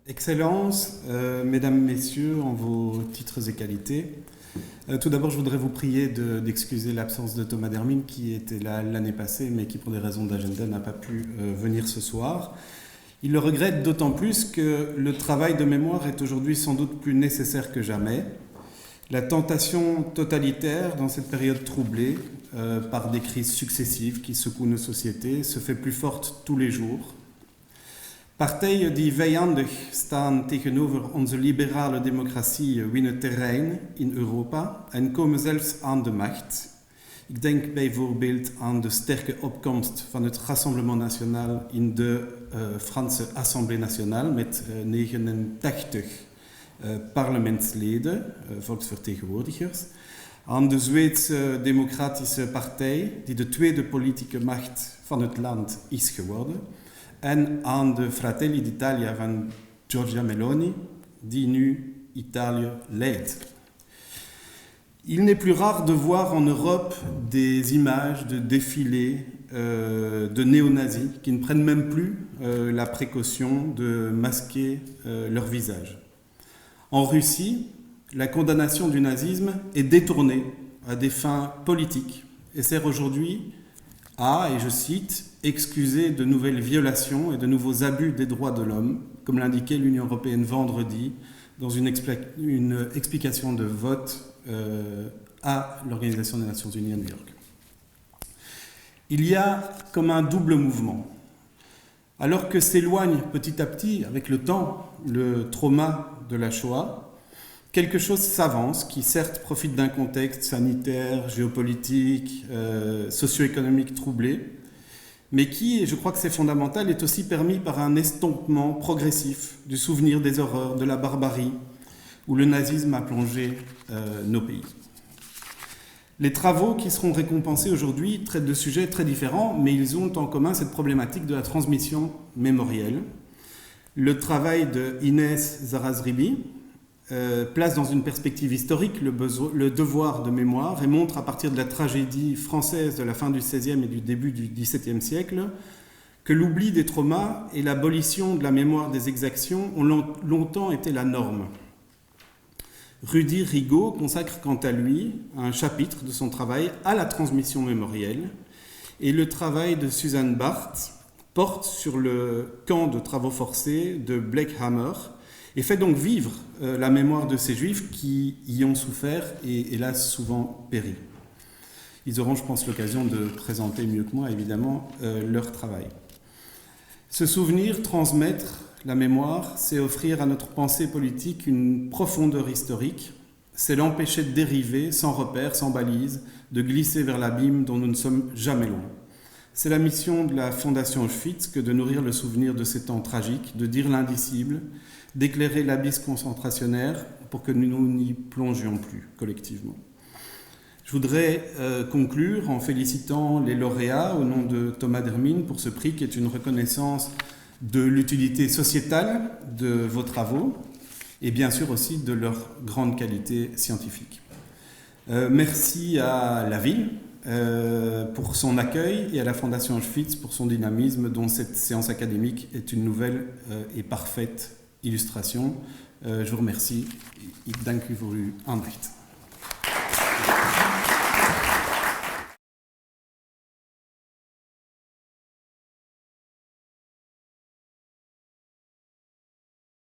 Excellences, Mesdames, Messieurs, en vos titres et qualités, tout d'abord, je voudrais vous prier d'excuser l'absence de Thomas Dermine, qui était là l'année passée, mais qui, pour des raisons d'agenda, n'a pas pu venir ce soir. Il le regrette d'autant plus que le travail de mémoire est aujourd'hui sans doute plus nécessaire que jamais. La tentation totalitaire, dans cette période troublée par des crises successives qui secouent nos sociétés, se fait plus forte tous les jours. Partijen die vijandig staan tegenover onze liberale democratie winnen terrein in Europa en komen zelfs aan de macht. Ik denk bijvoorbeeld aan de sterke opkomst van het Rassemblement National in de Franse Assemblée Nationale met 89 parlementsleden, volksvertegenwoordigers. Aan de Zweedse Democratische Partij, die de tweede politieke macht van het land is geworden. En aan de Fratelli d'Italia van Giorgia Meloni, die nu Italië leidt. Il n'est plus rare de voir en Europe des images de défilés de néo-nazis qui ne prennent même plus la précaution de masquer leur visage. En Russie, la condamnation du nazisme est détournée à des fins politiques et sert aujourd'hui à, et je cite, excuser de nouvelles violations et de nouveaux abus des droits de l'homme, comme l'indiquait l'Union européenne vendredi dans une explication de vote à l'Organisation des Nations Unies à New York. Il y a comme un double mouvement. Alors que s'éloigne petit à petit, avec le temps, le trauma de la Shoah, quelque chose s'avance qui certes profite d'un contexte sanitaire, géopolitique, socio-économique troublé, mais qui, et je crois que c'est fondamental, est aussi permis par un estompement progressif du souvenir des horreurs, de la barbarie, où le nazisme a plongé nos pays. Les travaux qui seront récompensés aujourd'hui traitent de sujets très différents, mais ils ont en commun cette problématique de la transmission mémorielle. Le travail de Inès Zarazribi place dans une perspective historique le devoir de mémoire et montre à partir de la tragédie française de la fin du XVIe et du début du XVIIe siècle que l'oubli des traumas et l'abolition de la mémoire des exactions ont longtemps été la norme. Rudy Rigaud consacre quant à lui un chapitre de son travail à la transmission mémorielle et le travail de Suzanne Barthes porte sur le camp de travaux forcés de Bleckhammer et fait donc vivre la mémoire de ces juifs qui y ont souffert et hélas souvent péri. Ils auront, je pense, l'occasion de présenter mieux que moi, évidemment, leur travail. Se souvenir, transmettre la mémoire, c'est offrir à notre pensée politique une profondeur historique, c'est l'empêcher de dériver sans repère, sans balise, de glisser vers l'abîme dont nous ne sommes jamais loin. C'est la mission de la Fondation Auschwitz que de nourrir le souvenir de ces temps tragiques, de dire l'indicible, d'éclairer l'abysse concentrationnaire pour que nous n'y plongions plus collectivement. Je voudrais conclure en félicitant les lauréats au nom de Thomas Dermine pour ce prix qui est une reconnaissance de l'utilité sociétale de vos travaux et bien sûr aussi de leur grande qualité scientifique. Merci à la ville pour son accueil et à la Fondation Auschwitz pour son dynamisme dont cette séance académique est une nouvelle et parfaite illustration. Je vous remercie. Ik dank u voor uw aandacht.